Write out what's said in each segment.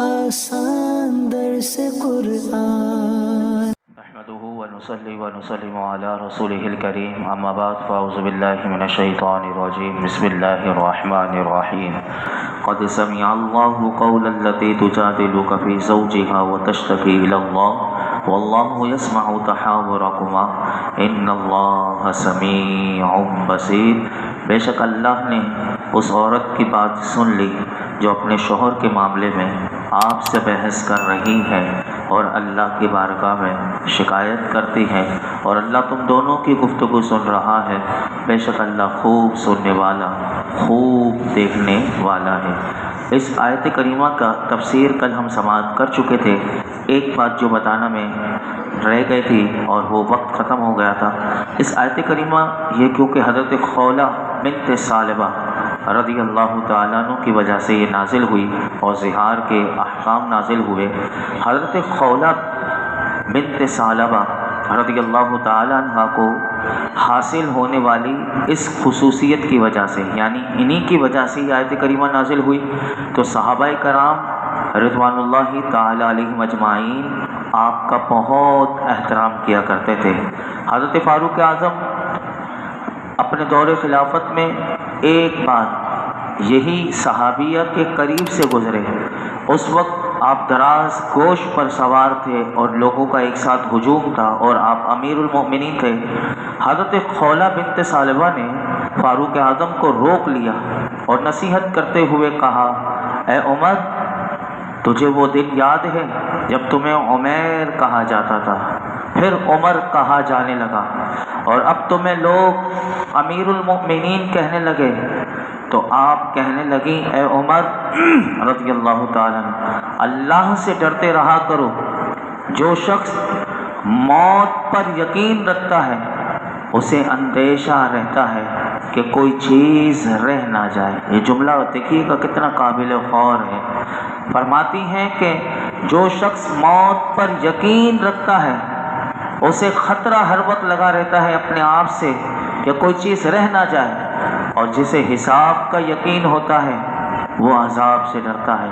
آسان درس قرآن نحمده ونصلي ونسلم على رسوله الكريم اما بعد فاعوذ بالله من الشيطان الرجيم بسم الله الرحمن الرحيم قد سمع الله قول التي تجادلك في زوجها وتشتكي الى الله والله يسمع تحاوركما ان الله سميع بصير۔ بے شک اللہ نے اس عورت کی بات سن لی جو اپنے شوہر کے معاملے میں آپ سے بحث کر رہی ہے اور اللہ کی بارگاہ میں شکایت کرتی ہے، اور اللہ تم دونوں کی گفتگو سن رہا ہے۔ بے شک اللہ خوب سننے والا، خوب دیکھنے والا ہے۔ اس آیت کریمہ کا تفسیر کل ہم سماعت کر چکے تھے۔ ایک بات جو بتانا میں رہ گئی تھی اور وہ وقت ختم ہو گیا تھا، اس آیت کریمہ یہ کیونکہ حضرت خولہ بنت ثعلبہ رضی اللہ تعالیٰ عنہ کی وجہ سے یہ نازل ہوئی اور زہار کے احکام نازل ہوئے۔ حضرت خولہ بنت ثعلبہ رضی اللہ تعالیٰ عنہ کو حاصل ہونے والی اس خصوصیت کی وجہ سے، یعنی انہی کی وجہ سے یہ آیت کریمہ نازل ہوئی، تو صحابہ کرام رضوان اللہ تعالیٰ علیہم اجمعین آپ کا بہت احترام کیا کرتے تھے۔ حضرت فاروق اعظم اپنے دور خلافت میں ایک بار یہی صحابیہ کے قریب سے گزرے۔ اس وقت آپ دراز گوش پر سوار تھے اور لوگوں کا ایک ساتھ ہجوم تھا اور آپ امیر المؤمنین تھے۔ حضرت خولہ بنت ثعلبہ نے فاروق اعظم کو روک لیا اور نصیحت کرتے ہوئے کہا، اے عمر، تجھے وہ دن یاد ہے جب تمہیں عمیر کہا جاتا تھا، پھر عمر کہا جانے لگا، اور اب تمہیں لوگ امیر المؤمنین کہنے لگے، تو آپ کہنے لگیں، اے عمر رضی اللہ تعالیٰ عنہ، اللہ سے ڈرتے رہا کرو۔ جو شخص موت پر یقین رکھتا ہے اسے اندیشہ رہتا ہے کہ کوئی چیز رہ نہ جائے۔ یہ جملہ دیکھیے گا کتنا قابل غور ہے۔ فرماتی ہیں کہ جو شخص موت پر یقین رکھتا ہے اسے خطرہ ہر وقت لگا رہتا ہے اپنے آپ سے کہ کوئی چیز رہ نہ جائے، اور جسے حساب کا یقین ہوتا ہے وہ عذاب سے ڈرتا ہے۔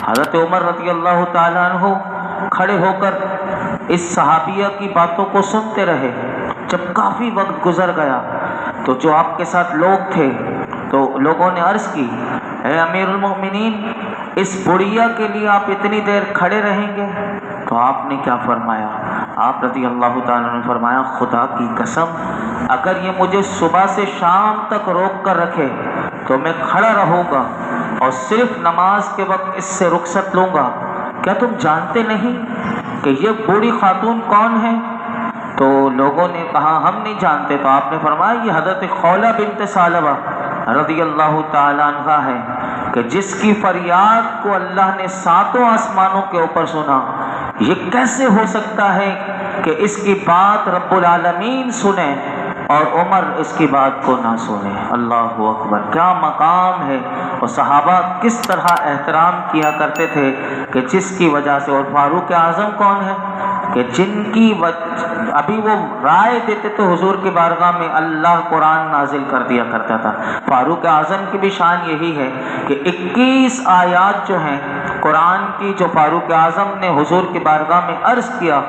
حضرت عمر رضی اللہ تعالیٰ عنہ کھڑے ہو کر اس صحابیہ کی باتوں کو سنتے رہے۔ جب کافی وقت گزر گیا تو جو آپ کے ساتھ لوگ تھے تو لوگوں نے عرض کی، اے امیر المؤمنین، اس بڑھیا کے لیے آپ اتنی دیر کھڑے رہیں گے؟ تو آپ نے کیا فرمایا؟ آپ رضی اللہ تعالیٰ نے فرمایا، خدا کی قسم، اگر یہ مجھے صبح سے شام تک روک کر رکھے تو میں کھڑا رہوں گا اور صرف نماز کے وقت اس سے رخصت لوں گا۔ کیا تم جانتے نہیں کہ یہ بوڑھی خاتون کون ہے؟ تو لوگوں نے کہا، ہم نہیں جانتے۔ تو آپ نے فرمایا، یہ حضرت خولہ بنت ثعلبہ رضی اللہ تعالیٰ عنہ ہے کہ جس کی فریاد کو اللہ نے ساتوں آسمانوں کے اوپر سنا۔ یہ کیسے ہو سکتا ہے کہ اس کی بات رب العالمین سنے اور عمر اس کی بات کو نہ سنے؟ اللہ اکبر، کیا مقام ہے! اور صحابہ کس طرح احترام کیا کرتے تھے کہ جس کی وجہ سے۔ اور فاروق اعظم کون ہے کہ جن کی ابھی وہ رائے دیتے تھے حضور کی بارگاہ میں، اللہ قرآن نازل کر دیا کرتا تھا۔ فاروق اعظم کی بھی شان یہی ہے کہ 21 آیات جو ہیں قرآن کی، جو فاروق اعظم نے حضور کی بارگاہ میں عرض کیا،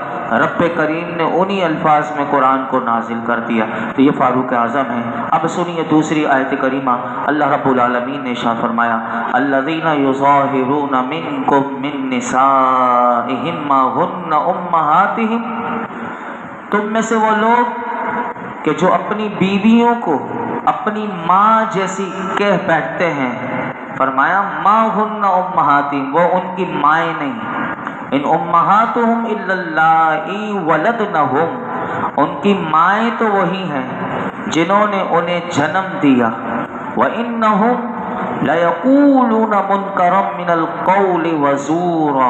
رب کریم نے انہی الفاظ میں قرآن کو نازل کر دیا۔ تو یہ فاروق اعظم ہے۔ اب سنیے دوسری آیت کریمہ، اللہ رب العالمین نے ارشاد فرمایا، الذین یظاہرون منکم من نسائہم ما ہن امہاتہم، تم میں سے وہ لوگ کہ جو اپنی بیویوں کو اپنی ماں جیسی کہہ بیٹھتے ہیں، فرمایا ما ہن امہاتہم، وہ ان کی مائیں نہیں، ان امہاتہم الا اللائی ولدنہم، ان کی مائیں تو وہی ہیں جنہوں نے انہیں جنم دیا۔ وَإِنَّهُمْ لَيَقُولُونَ مُنْكَرًا مِنَ الْقَوْلِ وَزُورًا،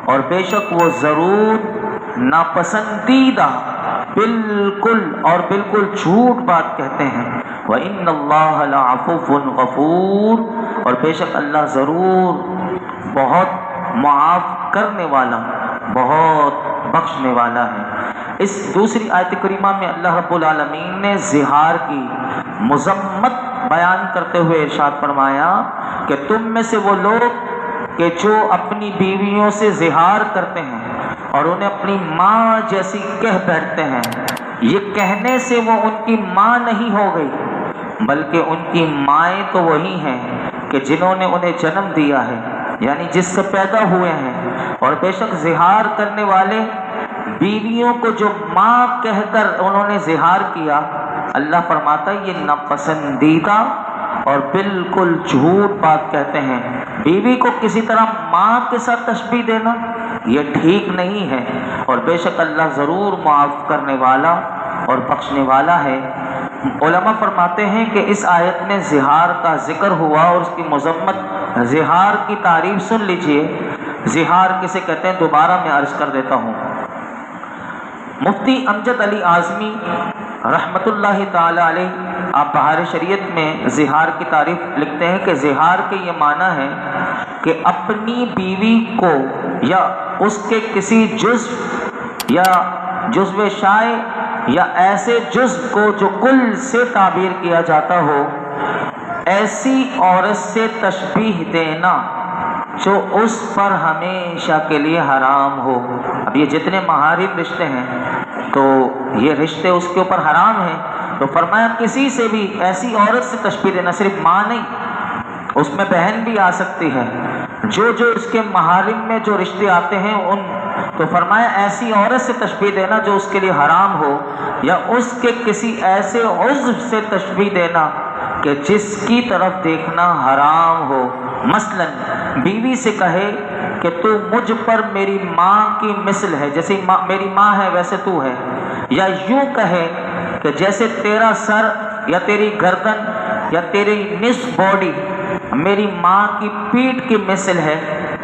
اور بے شک وہ ضرور ناپسندیدہ بالکل اور بالکل جھوٹ بات کہتے ہیں۔ وَإِنَّ اللَّهَ لَعَفُوٌّ غَفُورٌ، اور بے شک اللہ ضرور بہت معاف کرنے والا، بہت بخشنے والا ہے۔ اس دوسری آیت کریمہ میں اللہ رب العالمین نے زہار کی مذمت بیان کرتے ہوئے ارشاد فرمایا کہ تم میں سے وہ لوگ کہ جو اپنی بیویوں سے زہار کرتے ہیں اور انہیں اپنی ماں جیسی کہہ بیٹھتے ہیں، یہ کہنے سے وہ ان کی ماں نہیں ہو گئی، بلکہ ان کی مائیں تو وہی ہیں کہ جنہوں نے انہیں جنم دیا ہے، یعنی جس سے پیدا ہوئے ہیں۔ اور بے شک زہار کرنے والے بیویوں کو جو ماں کہہ کر انہوں نے زہار کیا، اللہ فرماتا ہے یہ ناپسندیدہ اور بالکل جھوٹ بات کہتے ہیں۔ بیوی کو کسی طرح ماں کے ساتھ تشبیہ دینا یہ ٹھیک نہیں ہے، اور بے شک اللہ ضرور معاف کرنے والا اور بخشنے والا ہے۔ علماء فرماتے ہیں کہ اس آیت میں زہار کا ذکر ہوا اور اس کی مذمت، زہار کی تعریف سن لیجئے۔ زہار کسے کہتے ہیں دوبارہ میں عرض کر دیتا ہوں۔ مفتی امجد علی اعظمی رحمت اللہ تعالی علیہ آپ بہار شریعت میں زہار کی تعریف لکھتے ہیں کہ زہار کے یہ معنی ہے کہ اپنی بیوی کو یا اس کے کسی جزو یا جزو شائع یا ایسے جزو کو جو کل سے تعبیر کیا جاتا ہو، ایسی عورت سے تشبیہ دینا جو اس پر ہمیشہ کے لیے حرام ہو۔ اب یہ جتنے محارم رشتے ہیں تو یہ رشتے اس کے اوپر حرام ہیں، تو فرمایا کسی سے بھی ایسی عورت سے تشبیہ دینا، صرف ماں نہیں، اس میں بہن بھی آ سکتی ہے، جو اس کے محارم میں جو رشتے آتے ہیں ان، تو فرمایا ایسی عورت سے تشبیہ دینا جو اس کے لیے حرام ہو، یا اس کے کسی ایسے عضو سے تشبیہ دینا کہ جس کی طرف دیکھنا حرام ہو۔ مثلا بیوی سے کہے کہ تو مجھ پر میری ماں کی مثل ہے، جیسے میری ماں ہے ویسے تو ہے، یا یوں کہے کہ جیسے تیرا سر یا تیری گردن یا تیری نصف باڈی میری ماں کی پیٹھ کی مثل ہے،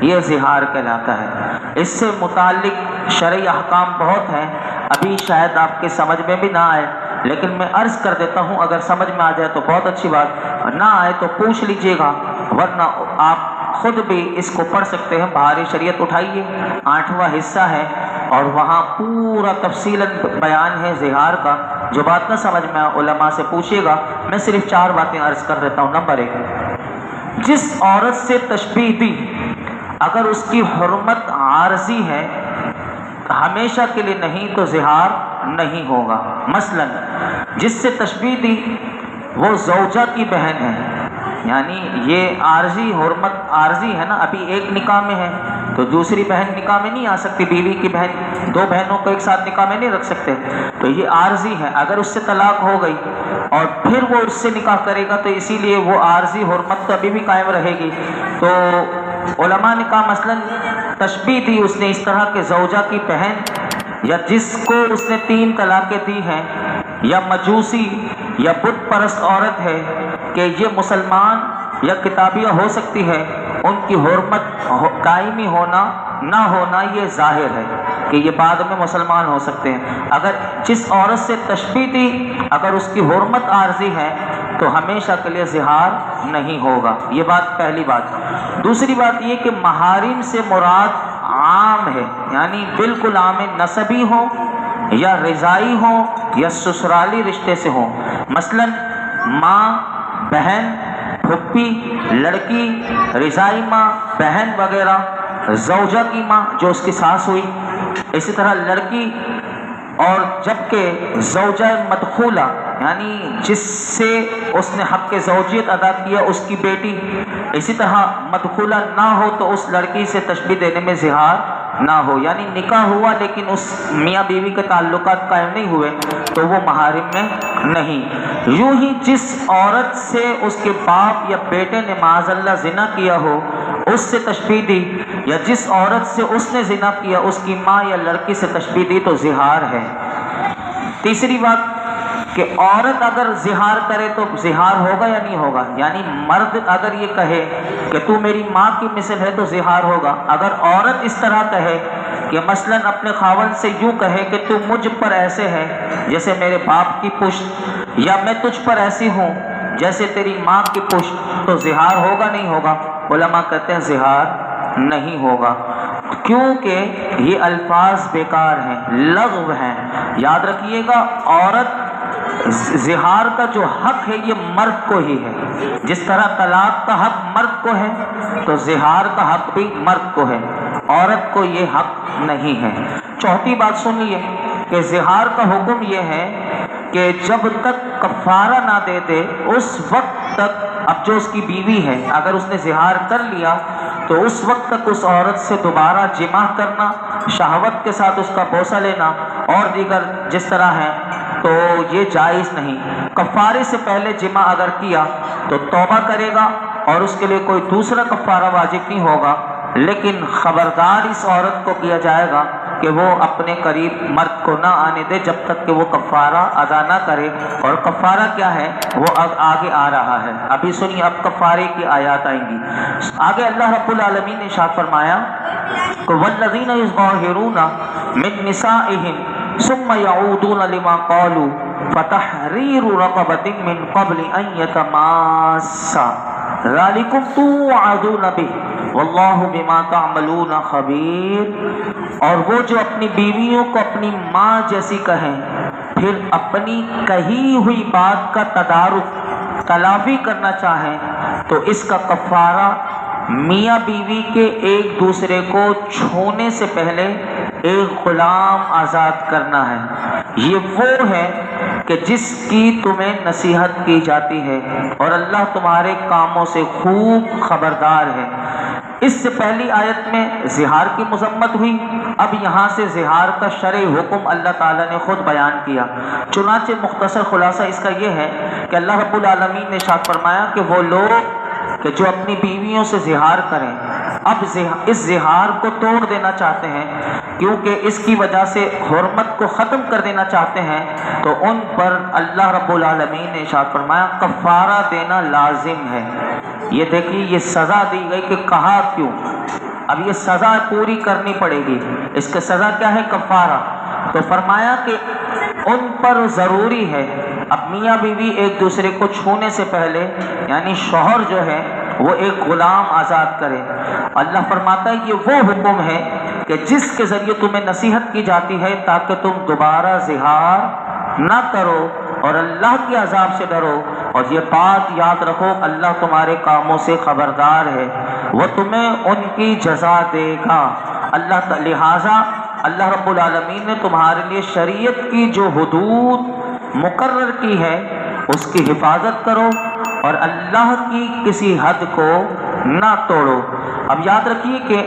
یہ زہار کہلاتا ہے۔ اس سے متعلق شرعی احکام بہت ہیں، ابھی شاید آپ کے سمجھ میں بھی نہ آئے، لیکن میں عرض کر دیتا ہوں، اگر سمجھ میں آ جائے تو بہت اچھی بات، نہ آئے تو پوچھ لیجئے گا، ورنہ آپ خود بھی اس کو پڑھ سکتے ہیں۔ بہار شریعت اٹھائیے، 8واں حصہ ہے اور وہاں پورا تفصیلاً بیان ہے زہار کا۔ جو بات نہ سمجھ میں علماء سے پوچھیے گا، میں صرف 4 باتیں عرض کر دیتا ہوں۔ نمبر 1، جس عورت سے تشبیہ دی اگر اس کی حرمت عارضی ہے، ہمیشہ کے لیے نہیں، تو زہار نہیں ہوگا۔ مثلا جس سے تشبیہ دی وہ زوجہ کی بہن ہے، یعنی یہ عارضی حرمت عارضی ہے نا، ابھی ایک نکاح میں ہے تو دوسری بہن نکاح میں نہیں آ سکتی، بیوی کی بہن، 2 بہنوں کو ایک ساتھ نکاح میں نہیں رکھ سکتے، تو یہ عارضی ہے۔ اگر اس سے طلاق ہو گئی اور پھر وہ اس سے نکاح کرے گا تو اسی لیے وہ عارضی حرمت تو ابھی بھی قائم رہے گی۔ تو علماء نے کہا مثلا تشبیہ دی اس نے اس طرح کہ زوجہ کی بہن، یا جس کو اس نے 3 طلاقیں دی ہیں، یا مجوسی یا بت پرست عورت ہے کہ یہ مسلمان یا کتابیہ ہو سکتی ہے، ان کی حرمت دائمی ہونا نہ ہونا یہ ظاہر ہے کہ یہ بعد میں مسلمان ہو سکتے ہیں۔ اگر جس عورت سے تشبیہ دی اگر اس کی حرمت عارضی ہے تو ہمیشہ کے لیے زہار نہیں ہوگا۔ یہ بات پہلی بات۔ دوسری بات یہ کہ محارم سے مراد عام ہے، یعنی بالکل عام، نسبی ہوں یا رضائی ہوں یا سسرالی رشتے سے ہوں۔ مثلا ماں، بہن، پھپھی، لڑکی، رضائی ماں، بہن وغیرہ، زوجہ کی ماں جو اس کی ساس ہوئی، اسی طرح لڑکی، اور جبکہ زوجہ مدخولہ یعنی جس سے اس نے حق زوجیت ادا کیا اس کی بیٹی، اسی طرح مدخولہ نہ ہو تو اس لڑکی سے تشبیہ دینے میں زہار نہ ہو، یعنی نکاح ہوا لیکن اس میاں بیوی کے تعلقات قائم نہیں ہوئے تو وہ محارم میں نہیں۔ یوں ہی جس عورت سے اس کے باپ یا بیٹے نے معاذ اللہ زنا کیا ہو اس سے تشبیہ دی، یا جس عورت سے اس نے زنا کیا اس کی ماں یا لڑکی سے تشبیہ دی تو زہار ہے۔ تیسری بات کہ عورت اگر زہار کرے تو زہار ہوگا یا نہیں ہوگا، یعنی مرد اگر یہ کہے کہ تو میری ماں کی مثل ہے تو زہار ہوگا۔ اگر عورت اس طرح کہے کہ مثلا اپنے خاوند سے یوں کہے کہ تو مجھ پر ایسے ہے جیسے میرے باپ کی پشت، یا میں تجھ پر ایسی ہوں جیسے تیری ماں کی پشت، تو زہار ہوگا نہیں ہوگا؟ علماء کہتے ہیں زہار نہیں ہوگا، کیونکہ یہ الفاظ بیکار ہیں، لغو ہیں۔ یاد رکھیے گا، عورت زہار کا جو حق ہے یہ مرد کو ہی ہے، جس طرح طلاق کا حق مرد کو ہے تو زہار کا حق بھی مرد کو ہے، عورت کو یہ حق نہیں ہے۔ چوتھی بات سنیے کہ زہار کا حکم یہ ہے کہ جب تک کفارہ نہ دے دے اس وقت تک، اب جو اس کی بیوی ہے اگر اس نے زہار کر لیا تو اس وقت تک اس عورت سے دوبارہ جماع کرنا، شہوت کے ساتھ اس کا بوسہ لینا اور دیگر جس طرح ہے تو یہ جائز نہیں۔ کفارے سے پہلے جماع اگر کیا تو توبہ کرے گا اور اس کے لیے کوئی دوسرا کفارہ واجب نہیں ہوگا، لیکن خبردار اس عورت کو کیا جائے گا کہ وہ اپنے قریب مرد کو نہ آنے دے جب تک کہ وہ کفارہ ادا نہ کرے۔ اور کفارہ کیا ہے وہ آگے آ رہا ہے، ابھی سنیے، اب کفارے کی آیات آئیں گی آگے۔ اللہ رب العالمین نے ارشاد فرمایا کہ والذین یظاہرون من نسائہم ثم یعودون لما قالوا فتحریر رقبۃ من قبل ان یتماسا ذالکم توعدون بہ واللہ بما تعملون خبیر۔ اور وہ جو اپنی بیویوں کو اپنی ماں جیسی کہیں پھر اپنی کہی ہوئی بات کا تدارک تلافی کرنا چاہیں تو اس کا کفارہ میاں بیوی کے ایک دوسرے کو چھونے سے پہلے ایک غلام آزاد کرنا ہے۔ یہ وہ ہے کہ جس کی تمہیں نصیحت کی جاتی ہے اور اللہ تمہارے کاموں سے خوب خبردار ہے۔ اس سے پہلی آیت میں زہار کی مذمت ہوئی، اب یہاں سے زہار کا شرعی حکم اللہ تعالیٰ نے خود بیان کیا۔ چنانچہ مختصر خلاصہ اس کا یہ ہے کہ اللہ رب العالمین نے ارشاد فرمایا کہ وہ لوگ کہ جو اپنی بیویوں سے زہار کریں اب اس زہار کو توڑ دینا چاہتے ہیں کیونکہ اس کی وجہ سے حرمت کو ختم کر دینا چاہتے ہیں تو ان پر اللہ رب العالمین نے ارشاد فرمایا کفارہ دینا لازم ہے۔ یہ دیکھیے یہ سزا دی گئی کہ کہا کیوں، اب یہ سزا پوری کرنی پڑے گی۔ اس کا سزا کیا ہے؟ کفارہ۔ تو فرمایا کہ ان پر ضروری ہے اب میاں بیوی ایک دوسرے کو چھونے سے پہلے یعنی شوہر جو ہے وہ ایک غلام آزاد کرے۔ اللہ فرماتا ہے یہ وہ حکم ہے کہ جس کے ذریعے تمہیں نصیحت کی جاتی ہے تاکہ تم دوبارہ زہار نہ کرو اور اللہ کے عذاب سے ڈرو، اور یہ بات یاد رکھو اللہ تمہارے کاموں سے خبردار ہے، وہ تمہیں ان کی جزا دے گا۔ لہٰذا اللہ رب العالمین نے تمہارے لیے شریعت کی جو حدود مقرر کی ہے اس کی حفاظت کرو اور اللہ کی کسی حد کو نہ توڑو۔ اب یاد رکھیے کہ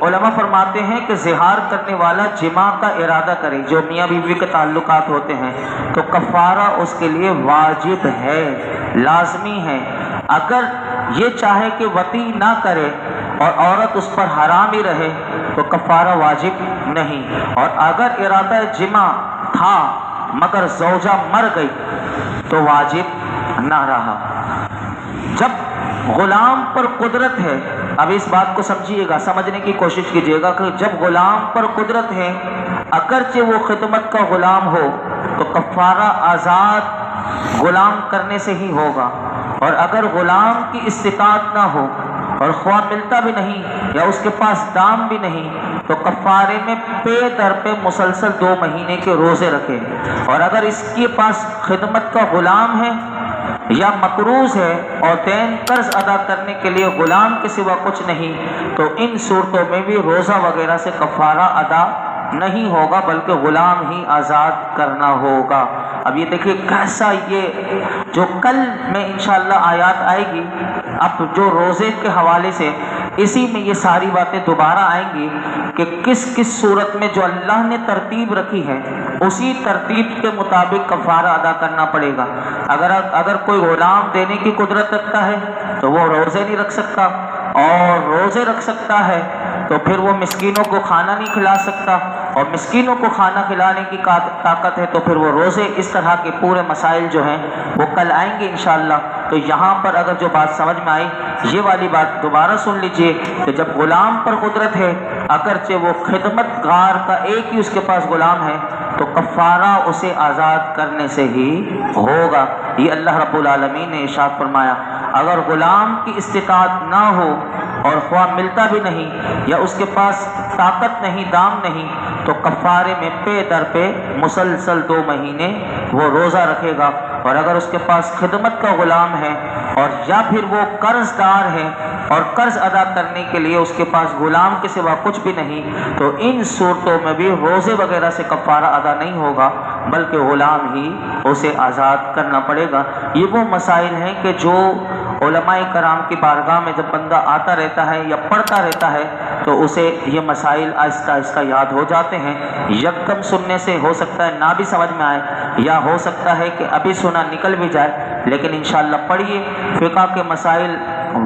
علماء فرماتے ہیں کہ زہار کرنے والا جماع کا ارادہ کرے، جو میاں بیوی کے تعلقات ہوتے ہیں تو کفارہ اس کے لیے واجب ہے، لازمی ہے۔ اگر یہ چاہے کہ وطی نہ کرے اور عورت اس پر حرام ہی رہے تو کفارہ واجب نہیں، اور اگر ارادہ جماع تھا مگر زوجہ مر گئی تو واجب نہ رہا۔ جب غلام پر قدرت ہے، اب اس بات کو سمجھیے گا، سمجھنے کی کوشش کیجیے گا کہ جب غلام پر قدرت ہے اگرچہ وہ خدمت کا غلام ہو تو کفارہ آزاد غلام کرنے سے ہی ہوگا، اور اگر غلام کی استطاعت نہ ہو اور خواہ ملتا بھی نہیں یا اس کے پاس دام بھی نہیں تو کفارے میں پے در پہ مسلسل 2 مہینے کے روزے رکھے، اور اگر اس کے پاس خدمت کا غلام ہے یا مقروض ہے اور دین قرض ادا کرنے کے لیے غلام کے سوا کچھ نہیں تو ان صورتوں میں بھی روزہ وغیرہ سے کفارہ ادا نہیں ہوگا بلکہ غلام ہی آزاد کرنا ہوگا۔ اب یہ دیکھیے کیسا، یہ جو کل میں انشاءاللہ آیات آئے گی اب جو روزے کے حوالے سے اسی میں یہ ساری باتیں دوبارہ آئیں گی کہ کس کس صورت میں جو اللہ نے ترتیب رکھی ہے اسی ترتیب کے مطابق کفارہ ادا کرنا پڑے گا۔ اگر کوئی غلام دینے کی قدرت رکھتا ہے تو وہ روزے نہیں رکھ سکتا، اور روزے رکھ سکتا ہے تو پھر وہ مسکینوں کو کھانا نہیں کھلا سکتا، اور مسکینوں کو کھانا کھلانے کی طاقت ہے تو پھر وہ روزے، اس طرح کے پورے مسائل جو ہیں وہ کل آئیں گے انشاءاللہ۔ تو یہاں پر اگر جو بات سمجھ میں آئی یہ والی بات دوبارہ سن لیجئے کہ جب غلام پر قدرت ہے اگرچہ وہ خدمت گار کا ایک ہی اس کے پاس غلام ہے تو کفارہ اسے آزاد کرنے سے ہی ہوگا۔ یہ اللہ رب العالمین نے ارشاد فرمایا۔ اگر غلام کی استطاعت نہ ہو اور خواہ ملتا بھی نہیں یا اس کے پاس طاقت نہیں، دام نہیں، تو کفارے میں پے در پہ مسلسل 2 مہینے وہ روزہ رکھے گا۔ اور اگر اس کے پاس خدمت کا غلام ہے اور یا پھر وہ قرض دار ہے اور قرض ادا کرنے کے لیے اس کے پاس غلام کے سوا کچھ بھی نہیں، تو ان صورتوں میں بھی روزے وغیرہ سے کفارہ ادا نہیں ہوگا، بلکہ غلام ہی اسے آزاد کرنا پڑے گا۔ یہ وہ مسائل ہیں کہ جو علماء کرام کی بارگاہ میں جب بندہ آتا رہتا ہے یا پڑھتا رہتا ہے تو اسے یہ مسائل آہستہ آہستہ یاد ہو جاتے ہیں۔ یکدم سننے سے ہو سکتا ہے نہ بھی سمجھ میں آئے، یا ہو سکتا ہے کہ ابھی سنا نکل بھی جائے، لیکن انشاءاللہ پڑھیے، فقہ کے مسائل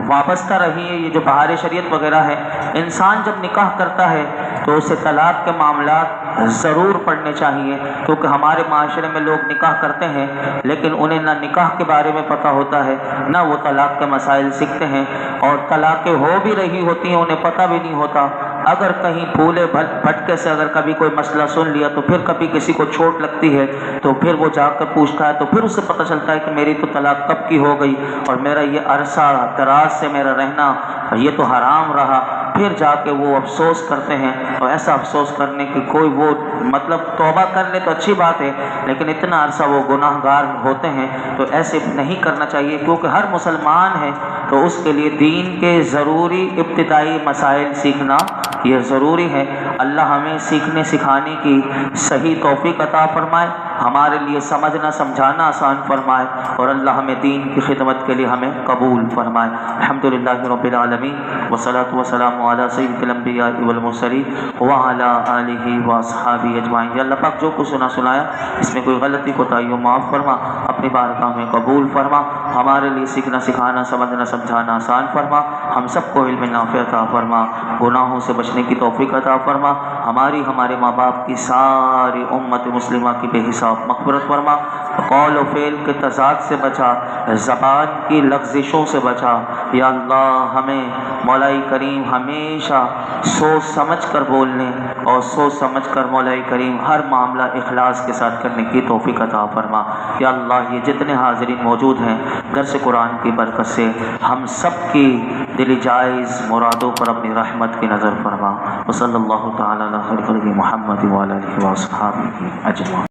وابستہ رہیے۔ یہ جو بہار شریعت وغیرہ ہے، انسان جب نکاح کرتا ہے تو اسے طلاق کے معاملات ضرور پڑھنے چاہیے، کیونکہ ہمارے معاشرے میں لوگ نکاح کرتے ہیں لیکن انہیں نہ نکاح کے بارے میں پتہ ہوتا ہے، نہ وہ طلاق کے مسائل سیکھتے ہیں، اور طلاقیں ہو بھی رہی ہوتی ہیں انہیں پتہ بھی نہیں ہوتا۔ اگر کہیں پھولے بھٹکے سے اگر کبھی کوئی مسئلہ سن لیا تو پھر کبھی کسی کو چوٹ لگتی ہے تو پھر وہ جا کر پوچھتا ہے، تو پھر اسے پتہ چلتا ہے کہ میری تو طلاق کب کی ہو گئی اور میرا یہ عرصہ دراز سے میرا رہنا یہ تو حرام رہا۔ پھر جا کے وہ افسوس کرتے ہیں، اور ایسا افسوس کرنے کی کوئی وہ مطلب توبہ کر لے تو اچھی بات ہے، لیکن اتنا عرصہ وہ گناہ گار ہوتے ہیں، تو ایسے نہیں کرنا چاہیے، کیونکہ ہر مسلمان ہے تو اس کے لیے دین کے ضروری ابتدائی مسائل سیکھنا یہ ضروری ہے۔ اللہ ہمیں سیکھنے سکھانے کی صحیح توفیق عطا فرمائے، ہمارے لیے سمجھنا سمجھانا آسان فرمائے، اور اللہ ہمیں دین کی خدمت کے لیے ہمیں قبول فرمائے۔ الحمدللہ رب العالمین، والصلاۃ والسلام علی سید الانبیاء والمرسلین وعلی آلہ واصحابہ اجمعین۔ یا اللہ پاک جو کچھ سنایا اس میں کوئی غلطی کوتاہی ہو معاف فرما، اپنی بارگاہ میں قبول فرما، ہمارے لیے سیکھنا سکھانا سمجھنا سمجھانا آسان فرما، ہم سب کو علم نافع عطا فرما، گناہوں سے بچنے کی توفیق عطا فرما، ہماری ہمارے ماں باپ کی ساری امت مسلمہ کی بے حساب مغفرت فرما، قول و فعل کے تضاد سے بچا، زبان کی لغزشوں سے بچا۔ یا اللہ ہمیں مولائی کریم ہمیشہ سوچ سمجھ کر بولنے اور سوچ سمجھ کر مولائی کریم ہر معاملہ اخلاص کے ساتھ کرنے کی توفیق عطا فرما۔ یا اللہ یہ جتنے حاضرین موجود ہیں درس قرآن کی برکت سے ہم سب کی دلی جائز مرادوں پر اپنی رحمت کی نظر فرما۔ وصلی اللہ تعالی علی خیر خلق محمد وعلی آلہ وصحبہ اجمعین۔